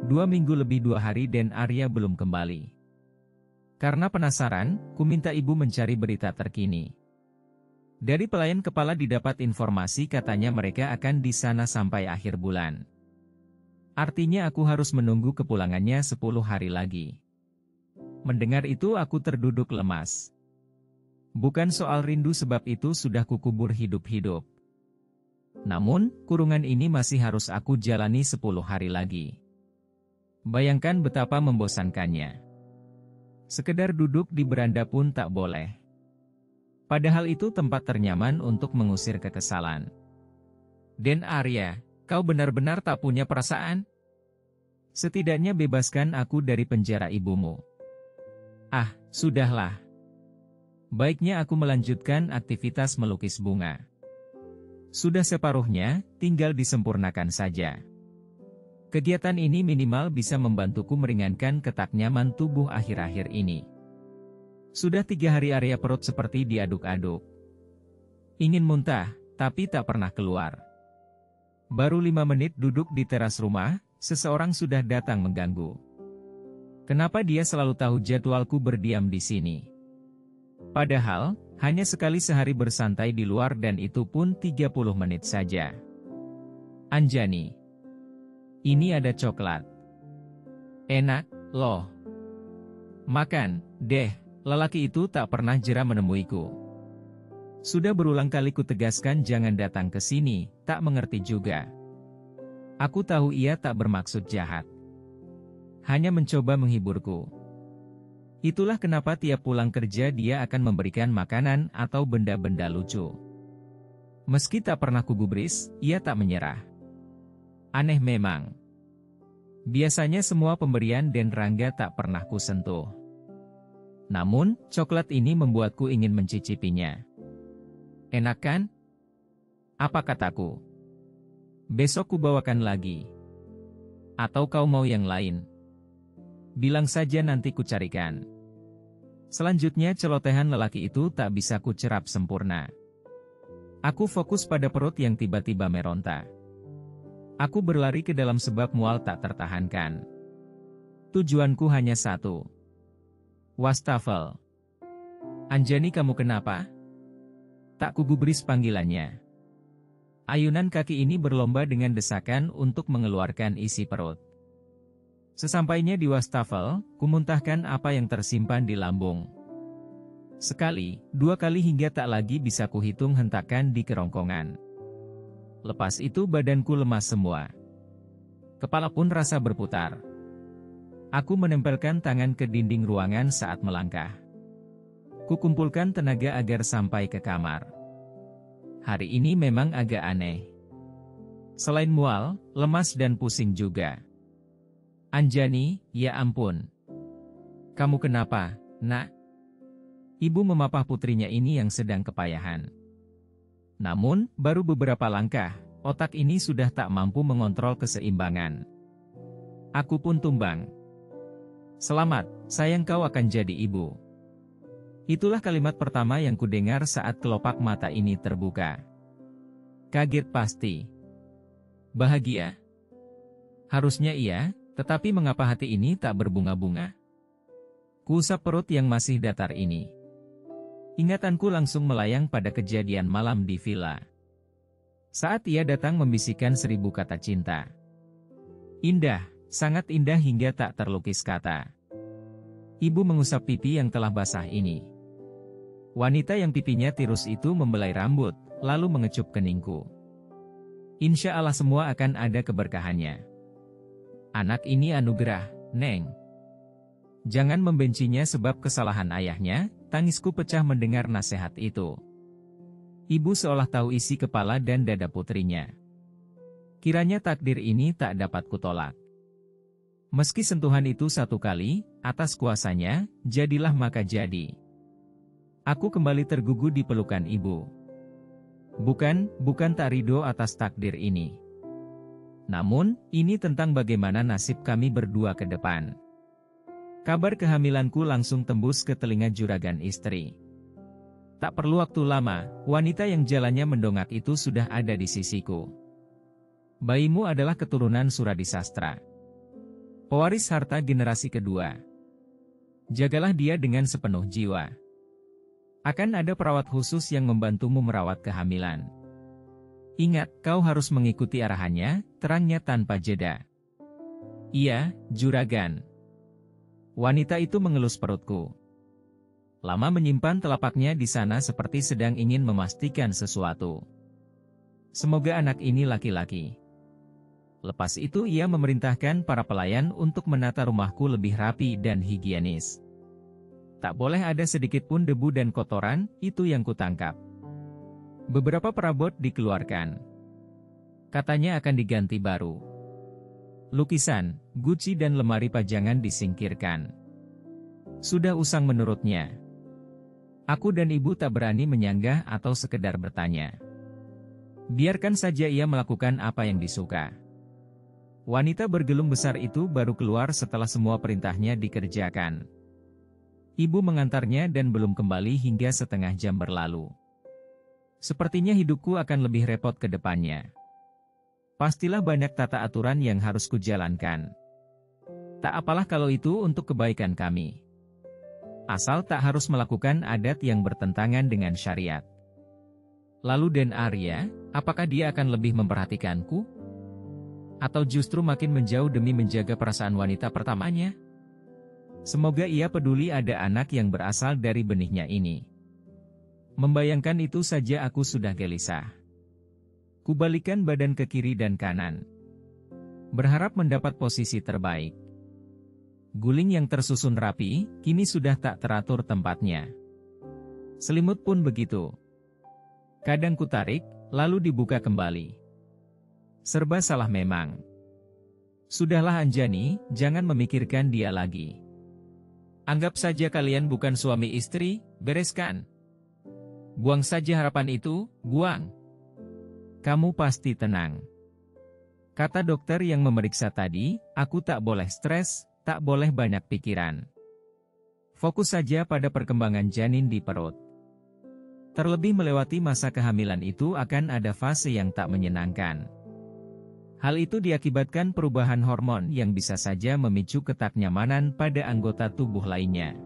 2 minggu lebih 2 hari dan Arya belum kembali. Karena penasaran, ku minta ibu mencari berita terkini. Dari pelayan kepala didapat informasi katanya mereka akan di sana sampai akhir bulan. Artinya aku harus menunggu kepulangannya 10 hari lagi. Mendengar itu aku terduduk lemas. Bukan soal rindu sebab itu sudah kukubur hidup-hidup. Namun, kurungan ini masih harus aku jalani 10 hari lagi. Bayangkan betapa membosankannya. Sekedar duduk di beranda pun tak boleh. Padahal itu tempat ternyaman untuk mengusir kekesalan. Dan Arya, kau benar-benar tak punya perasaan? Setidaknya bebaskan aku dari penjara ibumu. Ah, sudahlah. Baiknya aku melanjutkan aktivitas melukis bunga. Sudah separuhnya, tinggal disempurnakan saja. Kegiatan ini minimal bisa membantuku meringankan ketak nyaman tubuh akhir-akhir ini. Sudah 3 hari Arya perut seperti diaduk-aduk. Ingin muntah, tapi tak pernah keluar. Baru 5 menit duduk di teras rumah, seseorang sudah datang mengganggu. Kenapa dia selalu tahu jadwalku berdiam di sini? Padahal, hanya sekali sehari bersantai di luar dan itu pun 30 menit saja. Anjani. Ini ada coklat. Enak, loh. Makan, deh, lelaki itu tak pernah jera menemuiku. Sudah berulang kali kutegaskan jangan datang ke sini, tak mengerti juga. Aku tahu ia tak bermaksud jahat. Hanya mencoba menghiburku. Itulah kenapa tiap pulang kerja dia akan memberikan makanan atau benda-benda lucu. Meski tak pernah kugubris, ia tak menyerah. Aneh memang. Biasanya semua pemberian dan Rangga tak pernah kusentuh. Namun, coklat ini membuatku ingin mencicipinya. Enak kan? Apa kataku? Besok kubawakan lagi. Atau kau mau yang lain? Bilang saja nanti kucarikan. Selanjutnya celotehan lelaki itu tak bisa kucerap sempurna. Aku fokus pada perut yang tiba-tiba meronta. Aku berlari ke dalam sebab mual tak tertahankan. Tujuanku hanya satu. Wastafel. Anjani kamu kenapa? Tak kugubris panggilannya. Ayunan kaki ini berlomba dengan desakan untuk mengeluarkan isi perut. Sesampainya di wastafel, kumuntahkan apa yang tersimpan di lambung. Sekali, 2 kali hingga tak lagi bisa kuhitung hentakan di kerongkongan. Lepas itu badanku lemas semua. Kepala pun rasa berputar. Aku menempelkan tangan ke dinding ruangan saat melangkah. Kukumpulkan tenaga agar sampai ke kamar. Hari ini memang agak aneh. Selain mual, lemas dan pusing juga. Anjani, ya ampun. Kamu kenapa, nak? Ibu memapah putrinya ini yang sedang kepayahan. Namun, baru beberapa langkah, otak ini sudah tak mampu mengontrol keseimbangan. Aku pun tumbang. Selamat, sayang kau akan jadi ibu. Itulah kalimat pertama yang kudengar saat kelopak mata ini terbuka. Kaget pasti. Bahagia? Harusnya iya, tetapi mengapa hati ini tak berbunga-bunga? Kuusap perut yang masih datar ini. Ingatanku langsung melayang pada kejadian malam di villa. Saat ia datang membisikkan 1000 kata cinta. Indah, sangat indah hingga tak terlukis kata. Ibu mengusap pipi yang telah basah ini. Wanita yang pipinya tirus itu membelai rambut, lalu mengecup keningku. Insya Allah semua akan ada keberkahannya. Anak ini anugerah, Neng. Jangan membencinya sebab kesalahan ayahnya, tangisku pecah mendengar nasihat itu. Ibu seolah tahu isi kepala dan dada putrinya. Kiranya takdir ini tak dapat kutolak. Meski sentuhan itu 1 kali, atas kuasanya, jadilah maka jadi. Aku kembali tergugu di pelukan ibu. Bukan tak ridho atas takdir ini. Namun, ini tentang bagaimana nasib kami berdua ke depan. Kabar kehamilanku langsung tembus ke telinga juragan istri. Tak perlu waktu lama, wanita yang jalannya mendongak itu sudah ada di sisiku. Bayimu adalah keturunan Suradisastra. pewaris harta generasi kedua. Jagalah dia dengan sepenuh jiwa. Akan ada perawat khusus yang membantumu merawat kehamilan. Ingat, kau harus mengikuti arahannya, terangnya tanpa jeda. Iya, juragan. Wanita itu mengelus perutku. Lama menyimpan telapaknya di sana seperti sedang ingin memastikan sesuatu. Semoga anak ini laki-laki. Lepas itu ia memerintahkan para pelayan untuk menata rumahku lebih rapi dan higienis. Tak boleh ada sedikit pun debu dan kotoran, itu yang kutangkap. Beberapa perabot dikeluarkan. Katanya akan diganti baru. Lukisan, guci dan lemari pajangan disingkirkan. Sudah usang menurutnya. Aku dan ibu tak berani menyanggah atau sekedar bertanya. Biarkan saja ia melakukan apa yang disuka. Wanita bergelung besar itu baru keluar setelah semua perintahnya dikerjakan. Ibu mengantarnya dan belum kembali hingga setengah jam berlalu. Sepertinya hidupku akan lebih repot ke depannya. Pastilah banyak tata aturan yang harus kujalankan. Tak apalah kalau itu untuk kebaikan kami. Asal tak harus melakukan adat yang bertentangan dengan syariat. Lalu Den Arya, apakah dia akan lebih memperhatikanku? Atau justru makin menjauh demi menjaga perasaan wanita pertamanya? Semoga ia peduli ada anak yang berasal dari benihnya ini. Membayangkan itu saja aku sudah gelisah. Kubalikan badan ke kiri dan kanan. Berharap mendapat posisi terbaik. Guling yang tersusun rapi, kini sudah tak teratur tempatnya. Selimut pun begitu. Kadang kutarik, lalu dibuka kembali. Serba salah memang. Sudahlah Anjani, jangan memikirkan dia lagi. Anggap saja kalian bukan suami istri, bereskan. Buang saja harapan itu, buang. Kamu pasti tenang. Kata dokter yang memeriksa tadi, aku tak boleh stres, tak boleh banyak pikiran. Fokus saja pada perkembangan janin di perut. Terlebih melewati masa kehamilan itu akan ada fase yang tak menyenangkan. Hal itu diakibatkan perubahan hormon yang bisa saja memicu ketaknyamanan pada anggota tubuh lainnya.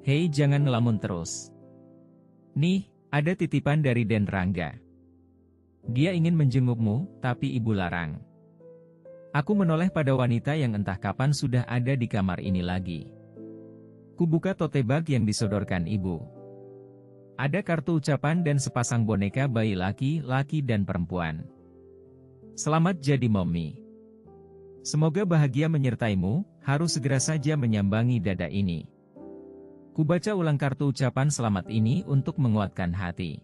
Hei, jangan ngelamun terus. Nih, ada titipan dari Den Rangga. Dia ingin menjengukmu, tapi ibu larang. Aku menoleh pada wanita yang entah kapan sudah ada di kamar ini lagi. Kubuka tote bag yang disodorkan ibu. Ada kartu ucapan dan sepasang boneka bayi laki-laki dan perempuan. Selamat jadi mommy. Semoga bahagia menyertaimu, harus segera saja menyambangi dada ini. Kubaca ulang kartu ucapan selamat ini untuk menguatkan hati.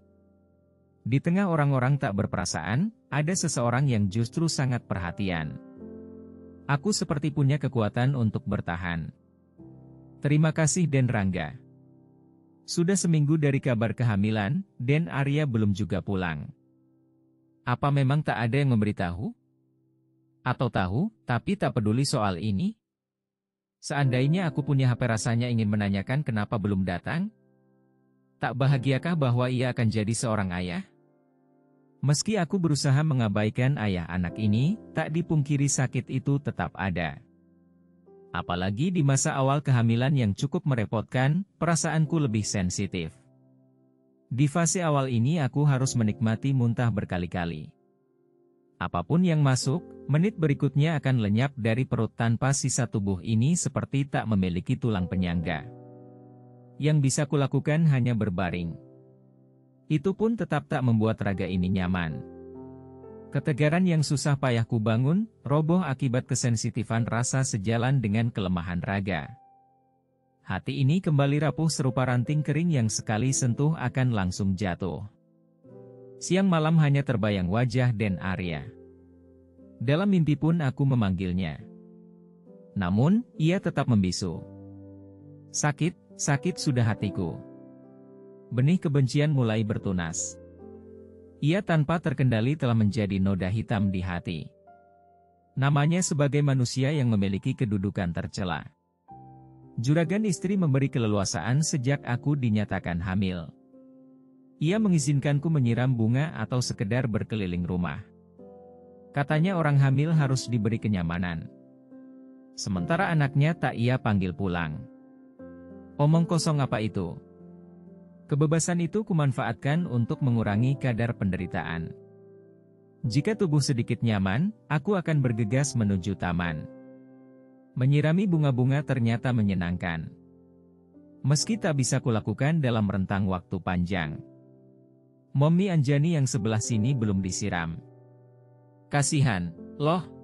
Di tengah orang-orang tak berperasaan, ada seseorang yang justru sangat perhatian. Aku seperti punya kekuatan untuk bertahan. Terima kasih Den Rangga. Sudah seminggu dari kabar kehamilan, Den Arya belum juga pulang. Apa memang tak ada yang memberitahu? Atau tahu, tapi tak peduli soal ini? Seandainya aku punya HP rasanya ingin menanyakan kenapa belum datang? Tak bahagiakah bahwa ia akan jadi seorang ayah? Meski aku berusaha mengabaikan ayah anak ini, tak dipungkiri sakit itu tetap ada. Apalagi di masa awal kehamilan yang cukup merepotkan, perasaanku lebih sensitif. Di fase awal ini aku harus menikmati muntah berkali-kali. Apapun yang masuk, menit berikutnya akan lenyap dari perut tanpa sisa tubuh ini seperti tak memiliki tulang penyangga. Yang bisa kulakukan hanya berbaring. Itu pun tetap tak membuat raga ini nyaman. Ketegaran yang susah payah ku bangun, roboh akibat kesensitifan rasa sejalan dengan kelemahan raga. Hati ini kembali rapuh serupa ranting kering yang sekali sentuh akan langsung jatuh. Siang malam hanya terbayang wajah Den Arya. Dalam mimpi pun aku memanggilnya. Namun, ia tetap membisu. Sakit, sakit sudah hatiku. Benih kebencian mulai bertunas. Ia tanpa terkendali telah menjadi noda hitam di hati. Namanya sebagai manusia yang memiliki kedudukan tercela. Juragan istri memberi keleluasaan sejak aku dinyatakan hamil. Ia mengizinkanku menyiram bunga atau sekedar berkeliling rumah. Katanya orang hamil harus diberi kenyamanan. Sementara anaknya tak ia panggil pulang. Omong kosong apa itu? Kebebasan itu kumanfaatkan untuk mengurangi kadar penderitaan. Jika tubuh sedikit nyaman, aku akan bergegas menuju taman. Menyirami bunga-bunga ternyata menyenangkan. Meski tak bisa kulakukan dalam rentang waktu panjang. Mommy Anjani yang sebelah sini belum disiram. Kasihan, loh.